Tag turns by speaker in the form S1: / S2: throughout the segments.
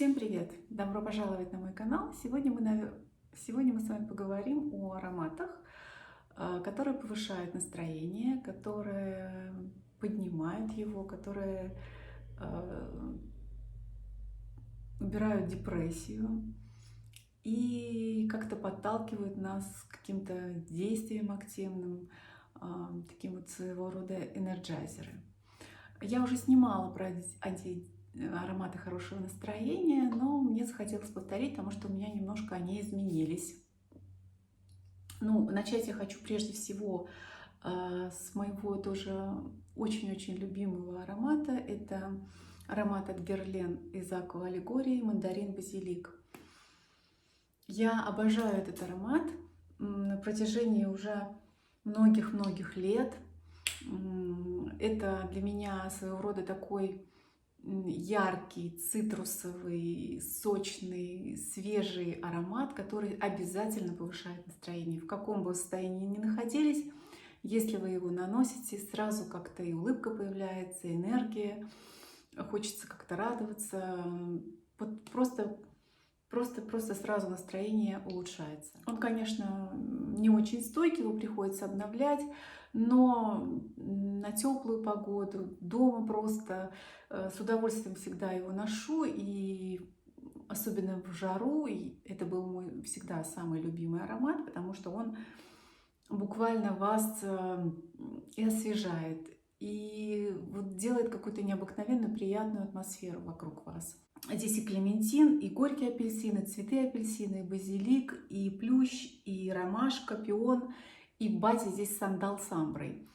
S1: Всем привет! Добро пожаловать на мой канал. Сегодня мы с вами поговорим о ароматах, которые повышают настроение, которые поднимают его, которые э, убирают депрессию и как-то подталкивают нас к каким-то действиям активным, таким вот своего рода энерджайзеры. Я уже снимала про ароматы хорошего настроения, но мне захотелось повторить, потому что у меня немножко они изменились. Ну, начать я хочу прежде всего с моего тоже очень-очень любимого аромата. Это аромат от Guerlain из Aqua Allegoria «Мандарин Базилик». Я обожаю этот аромат на протяжении уже многих-многих лет. Это для меня своего рода такой яркий, цитрусовый, сочный, свежий аромат, который обязательно повышает настроение. В каком бы вы состоянии ни находились, если вы его наносите, сразу как-то и улыбка появляется, энергия, хочется как-то радоваться. Вот просто сразу настроение улучшается. Он, конечно, не очень стойкий, его приходится обновлять, но на теплую погоду, дома просто с удовольствием всегда его ношу, и особенно в жару, и это был мой всегда самый любимый аромат, потому что он буквально вас и освежает, и вот делает какую-то необыкновенную приятную атмосферу вокруг вас. Здесь и клементин, и горькие апельсины, цветы апельсина, и базилик, и плющ, и ромашка, пион, и в базе здесь сандал с амброй.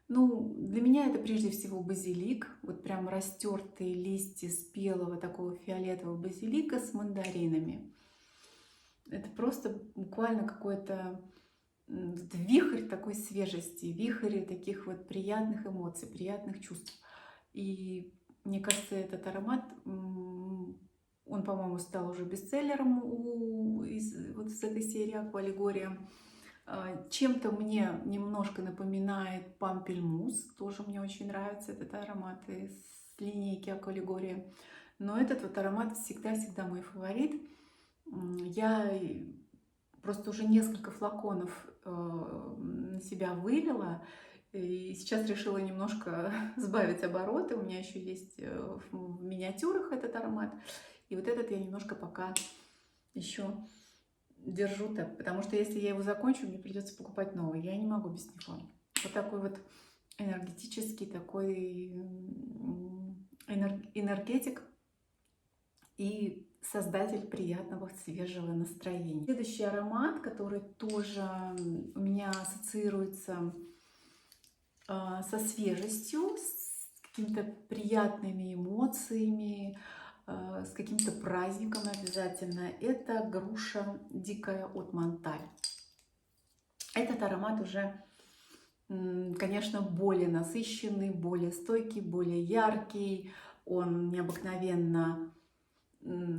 S1: Ну, для меня это прежде всего базилик, вот прям растертые листья спелого такого фиолетового базилика с мандаринами. Это просто буквально какой-то вихрь такой свежести, вихрь таких вот приятных эмоций, приятных чувств. И мне кажется, этот аромат, он, по-моему, стал уже бестселлером вот из этой серии Aqua Allegoria. Чем-то мне немножко напоминает пампельмус, тоже мне очень нравится этот аромат из линейки Aqua Allegoria. Но этот вот аромат всегда-всегда мой фаворит. Я просто уже несколько флаконов на себя вылила, и сейчас решила немножко сбавить обороты. У меня еще есть в миниатюрах этот аромат. И вот этот я немножко пока еще держу так, потому что если я его закончу, мне придется покупать новый. Я не могу без него. Вот такой вот энергетический, такой энергетик и создатель приятного свежего настроения. Следующий аромат, который тоже у меня ассоциируется со свежестью, с какими-то приятными эмоциями, с каким-то праздником обязательно, это груша дикая от Монталь. Этот аромат уже, конечно, более насыщенный, более стойкий, более яркий, он необыкновенно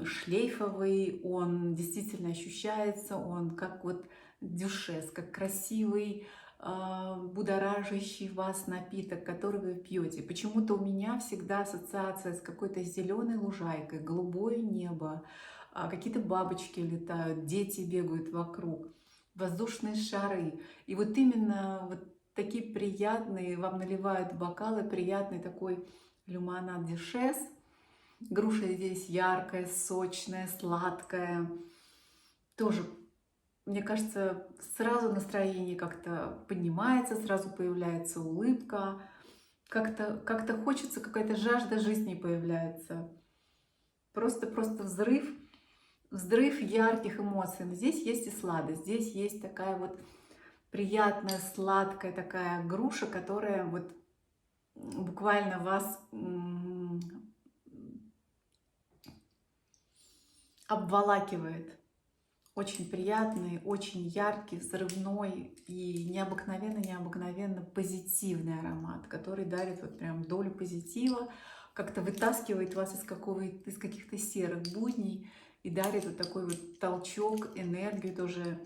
S1: шлейфовый, он действительно ощущается, он как вот дюшес, как красивый, будоражащий вас напиток, который вы пьете. Почему-то у меня всегда ассоциация с какой-то зеленой лужайкой, голубое небо, какие-то бабочки летают, дети бегают вокруг, воздушные шары. И вот именно вот такие приятные, вам наливают бокалы, приятный такой люманад дюшес. Груша здесь яркая, сочная, сладкая. Тоже, мне кажется, сразу настроение как-то поднимается, сразу появляется улыбка. Как-то хочется, какая-то жажда жизни появляется. Просто взрыв ярких эмоций. Но здесь есть и сладость, здесь есть такая вот приятная, сладкая такая груша, которая вот буквально вас обволакивает. Очень приятный, очень яркий, взрывной и необыкновенно позитивный аромат, который дарит вот прям долю позитива, как-то вытаскивает вас из каких-то серых будней и дарит вот такой вот толчок, энергию тоже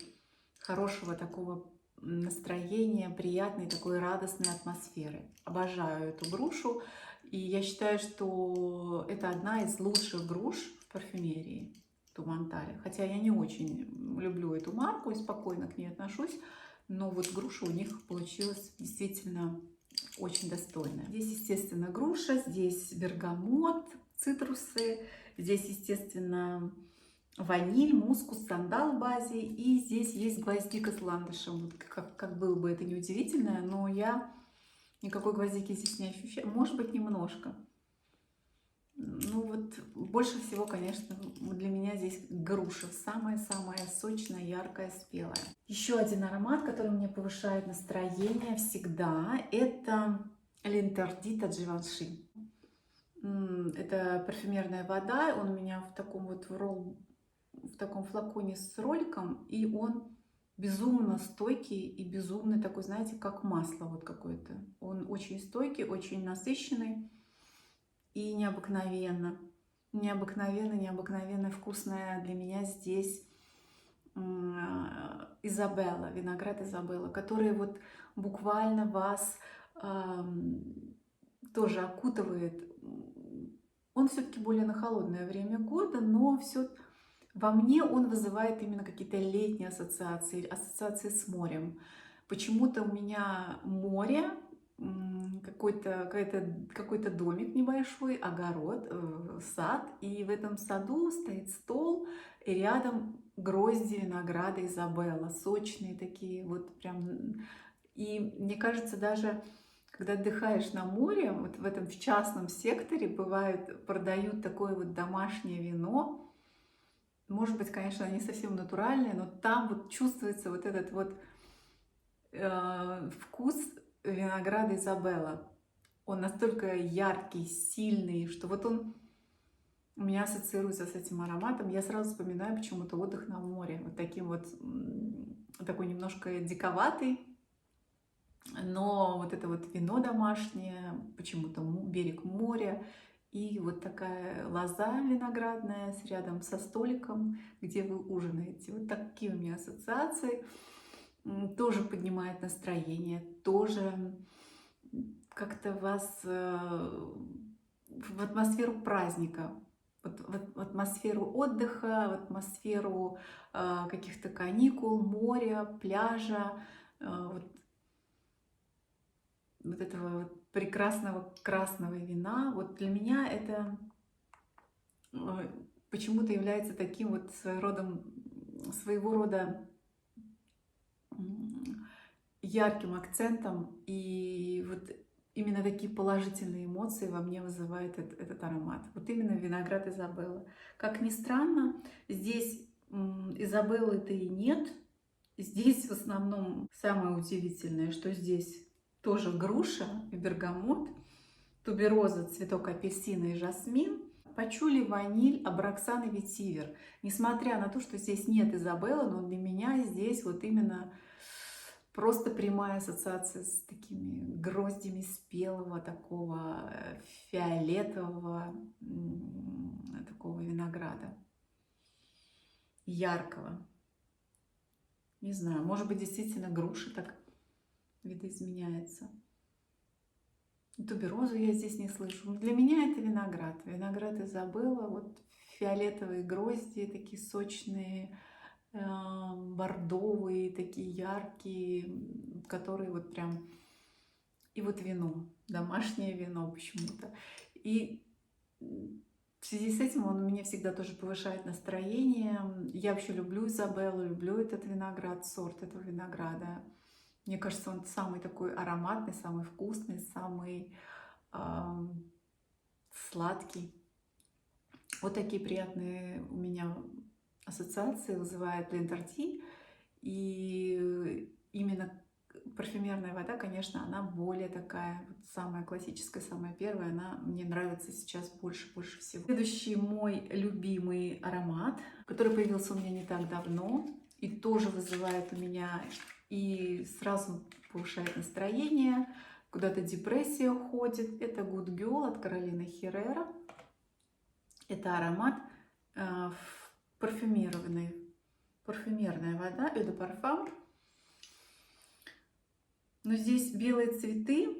S1: хорошего такого настроения, приятной такой радостной атмосферы. Обожаю эту грушу, и я считаю, что это одна из лучших груш в парфюмерии. Тумантале. Хотя я не очень люблю эту марку и спокойно к ней отношусь, но вот груша у них получилась действительно очень достойная. Здесь, естественно, груша, здесь бергамот, цитрусы, здесь, естественно, ваниль, мускус, сандал в базе, и здесь есть гвоздика с ландышем. Вот как было бы это неудивительно, но я никакой гвоздики здесь не ощущаю. Может быть, немножко. Ну вот, больше всего, конечно, для меня здесь груша. Самая-самая сочная, яркая, спелая. Еще один аромат, который мне повышает настроение всегда, это L'Interdit от Givenchy. Это парфюмерная вода, он у меня в таком вот в таком флаконе с роликом, и он безумно стойкий и безумно такой, знаете, как масло вот какое-то. Он очень стойкий, очень насыщенный и необыкновенно вкусная для меня здесь Изабелла, виноград Изабелла, который вот буквально вас тоже окутывает. Он все-таки более на холодное время года, но все во мне он вызывает именно какие-то летние ассоциации с морем. Почему-то у меня море, какой-то домик небольшой, огород, сад, и в этом саду стоит стол, и рядом грозди винограда Изабелла, сочные такие, вот прям. И мне кажется, даже когда отдыхаешь на море, вот в этом в частном секторе бывает, продают такое вот домашнее вино. Может быть, конечно, не совсем натуральное, но там вот чувствуется вот этот вот вкус винограда Изабелла. Он настолько яркий, сильный, что вот он у меня ассоциируется с этим ароматом. Я сразу вспоминаю почему-то отдых на море. Вот таким вот, такой немножко диковатый. Но вот это вот вино домашнее, почему-то берег моря, и вот такая лоза виноградная рядом со столиком, где вы ужинаете. Вот такие у меня ассоциации. Тоже поднимает настроение, тоже как-то вас в атмосферу праздника, в атмосферу отдыха, в атмосферу каких-то каникул, моря, пляжа, вот этого вот прекрасного красного вина. Вот для меня это почему-то является таким вот своего рода ярким акцентом, и вот именно такие положительные эмоции во мне вызывает этот аромат. Вот именно виноград Изабелла. Как ни странно, здесь Изабеллы-то и нет. Здесь в основном самое удивительное, что здесь тоже груша и бергамот, тубероза, цветок апельсина и жасмин, пачули, ваниль, абраксан и ветивер. Несмотря на то, что здесь нет Изабеллы, но для меня здесь вот именно просто прямая ассоциация с такими гроздями спелого, такого фиолетового такого винограда, яркого. Не знаю, может быть, действительно груша так видоизменяется. Туберозу я здесь не слышу. Для меня это виноград. Виноград Изабелла, вот фиолетовые грозди, такие сочные, бордовые, такие яркие, которые вот прям... И вот вино, домашнее вино почему-то. И в связи с этим он у меня всегда тоже повышает настроение. Я вообще люблю Изабеллу, люблю этот виноград, сорт этого винограда. Мне кажется, он самый такой ароматный, самый вкусный, самый сладкий. Вот такие приятные у меня ассоциации вызывает L'Interdit. И именно парфюмерная вода, конечно, она более такая, вот самая классическая, самая первая, она мне нравится сейчас больше всего. Следующий мой любимый аромат, который появился у меня не так давно и тоже вызывает у меня и сразу повышает настроение, куда-то депрессия уходит. Это Good Girl от Каролины Херрера. Это аромат парфюмерная вода, Eau de Parfum. Но здесь белые цветы,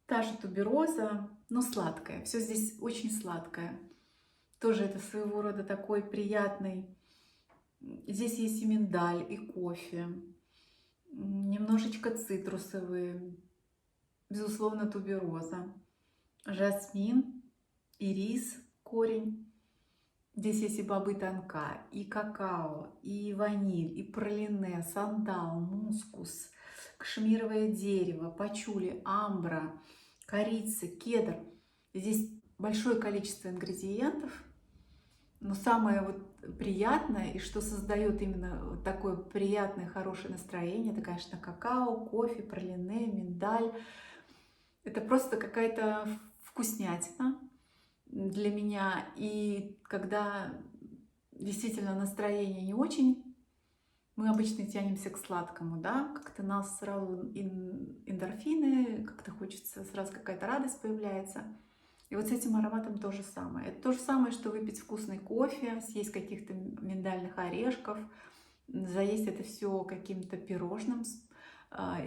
S1: та же тубероза, но сладкая. Все здесь очень сладкое. Тоже это своего рода такой приятный. Здесь есть и миндаль, и кофе, немножечко цитрусовые, безусловно, тубероза, жасмин, ирис, корень. Здесь есть и бобы тонка, и какао, и ваниль, и пралине, сандал, мускус, кашмировое дерево, пачули, амбра, корица, кедр. Здесь большое количество ингредиентов, но самое вот приятное, и что создает именно вот такое приятное, хорошее настроение, это, конечно, какао, кофе, пралине, миндаль. Это просто какая-то вкуснятина для меня. И когда действительно настроение не очень, мы обычно тянемся к сладкому, да, как-то нас сразу эндорфины, как-то хочется, сразу какая-то радость появляется. И вот с этим ароматом то же самое. Это то же самое, что выпить вкусный кофе, съесть каких-то миндальных орешков, заесть это все каким-то пирожным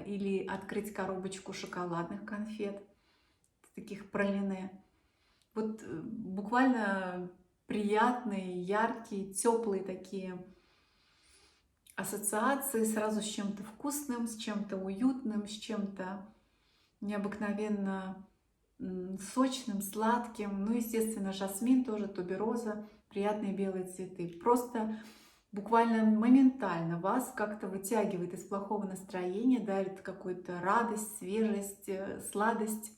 S1: или открыть коробочку шоколадных конфет, таких пралине. Вот буквально приятные, яркие, теплые такие ассоциации сразу с чем-то вкусным, с чем-то уютным, с чем-то необыкновенно сочным, сладким. Ну, естественно, жасмин тоже, тубероза, приятные белые цветы. Просто буквально моментально вас как-то вытягивает из плохого настроения, дарит какую-то радость, свежесть, сладость,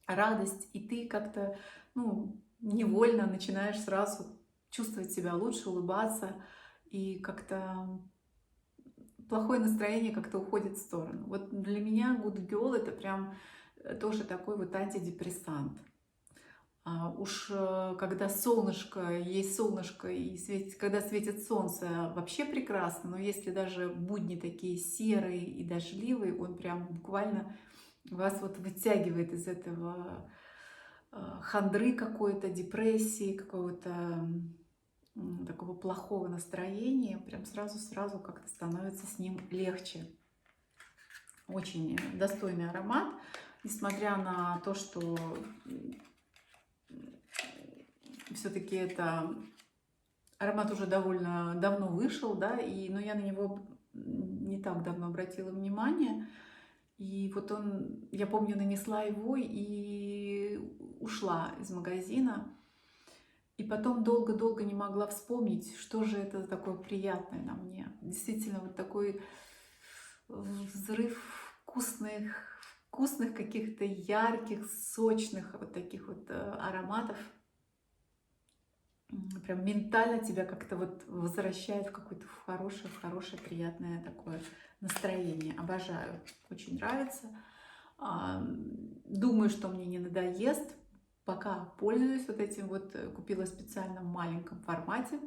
S1: радость. И ты как-то, ну, невольно начинаешь сразу чувствовать себя лучше, улыбаться. И как-то плохое настроение как-то уходит в сторону. Вот для меня Good Girl это прям тоже такой вот антидепрессант. Когда солнышко, есть солнышко и когда светит солнце, вообще прекрасно, но если даже будни такие серые и дождливые, он прям буквально вас вот вытягивает из этого хандры какой-то, депрессии, какого-то такого плохого настроения, прям сразу как-то становится с ним легче. Очень достойный аромат, несмотря на то, что все-таки это аромат уже довольно давно вышел, да, но я на него не так давно обратила внимание. И вот я помню, нанесла его и ушла из магазина. И потом долго-долго не могла вспомнить, что же это такое приятное на мне. Действительно, вот такой взрыв вкусных каких-то ярких, сочных вот таких вот ароматов. Прям ментально тебя как-то вот возвращает в какое-то хорошее, приятное такое настроение. Обожаю, очень нравится. Думаю, что мне не надоест. Пока пользуюсь вот этим вот, купила специально в маленьком формате,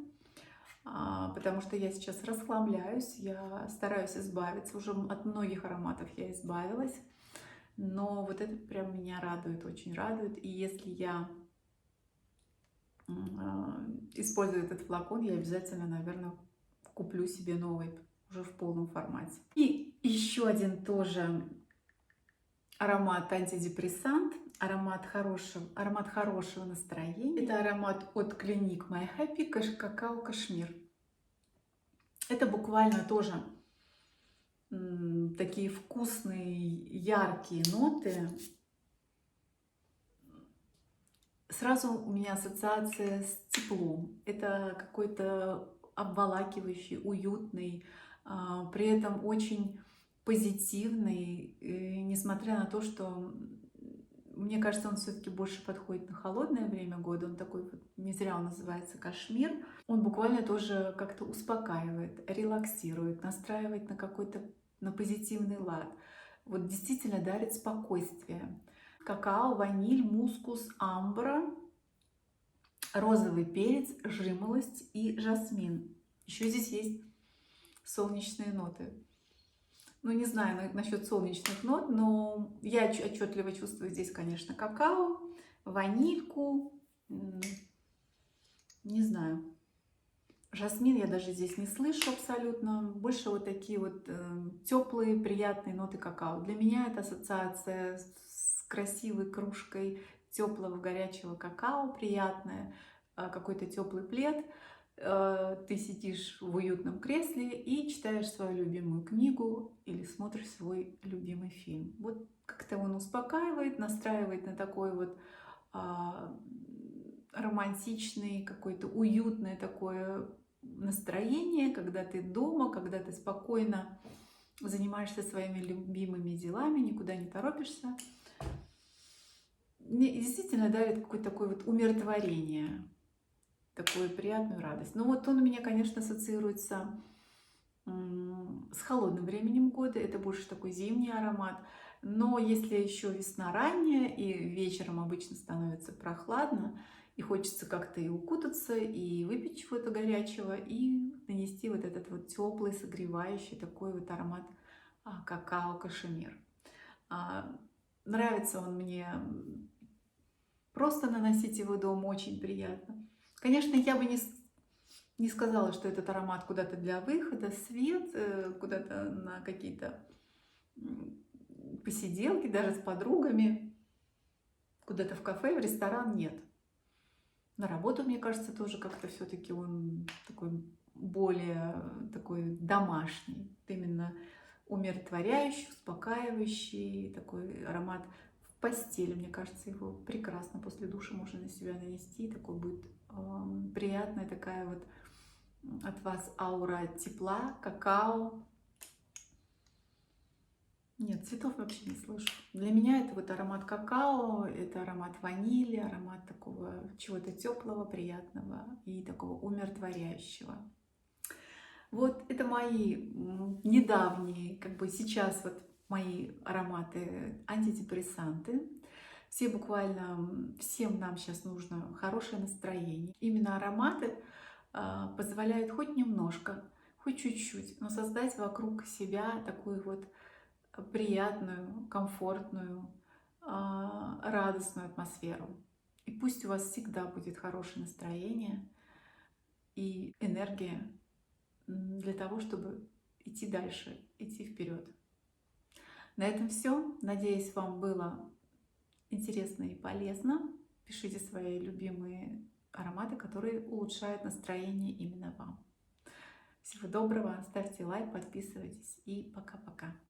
S1: потому что я сейчас расхламляюсь, я стараюсь избавиться, уже от многих ароматов я избавилась, но вот этот прям меня радует, очень радует, и если я использую этот флакон, я обязательно, наверное, куплю себе новый, уже в полном формате. И еще один тоже аромат антидепрессант, аромат хорошего настроения. Это аромат от Clinique My Happy какао кашмир. Это буквально тоже такие вкусные, яркие ноты. Сразу у меня ассоциация с теплом. Это какой-то обволакивающий, уютный, при этом очень позитивный, несмотря на то, что, мне кажется, он все-таки больше подходит на холодное время года. Он такой вот, не зря он называется кашмир. Он буквально тоже как-то успокаивает, релаксирует, настраивает на какой-то на позитивный лад. Вот действительно дарит спокойствие. Какао, ваниль, мускус, амбра, розовый перец, жимолость и жасмин. Еще здесь есть солнечные ноты. Ну, не знаю насчет солнечных нот, но я отчетливо чувствую здесь, конечно, какао, ванильку, не знаю. Жасмин я даже здесь не слышу абсолютно. Больше вот такие вот теплые, приятные ноты какао. Для меня это ассоциация с красивой кружкой теплого горячего какао, приятная, какой-то теплый плед, ты сидишь в уютном кресле и читаешь свою любимую книгу или смотришь свой любимый фильм. Вот как-то он успокаивает, настраивает на такой вот а, романтичный, какое-то уютное такое настроение, когда ты дома, когда ты спокойно занимаешься своими любимыми делами, никуда не торопишься. Мне действительно дарит какое-то такое вот умиротворение, такую приятную радость. Но вот он у меня, конечно, ассоциируется с холодным временем года, это больше такой зимний аромат. Но если еще весна ранняя и вечером обычно становится прохладно, и хочется как-то и укутаться, и выпить чего-то горячего, и нанести вот этот вот теплый, согревающий такой вот аромат какао-кашемир. А, Нравится он мне, просто наносить его дома очень приятно. Конечно, я бы не сказала, что этот аромат куда-то для выхода, свет, куда-то на какие-то посиделки, даже с подругами, куда-то в кафе, в ресторан, нет. На работу, мне кажется, тоже как-то все-таки он такой более такой домашний, именно умиротворяющий, успокаивающий, такой аромат в постели. Мне кажется, его прекрасно после душа можно на себя нанести, такой будет приятная такая вот от вас аура тепла, какао. Нет, цветов вообще не слышу. Для меня это вот аромат какао, это аромат ванили, аромат такого чего-то теплого, приятного и такого умиротворяющего. Вот это мои недавние, как бы сейчас вот мои ароматы антидепрессанты. Все буквально, всем нам сейчас нужно хорошее настроение. Именно ароматы позволяют хоть немножко, хоть чуть-чуть, но создать вокруг себя такую вот приятную, комфортную, радостную атмосферу. И пусть у вас всегда будет хорошее настроение и энергия для того, чтобы идти дальше, идти вперед. На этом все. Надеюсь, вам было интересно и полезно. Пишите свои любимые ароматы, которые улучшают настроение именно вам. Всего доброго, ставьте лайк, подписывайтесь и пока-пока.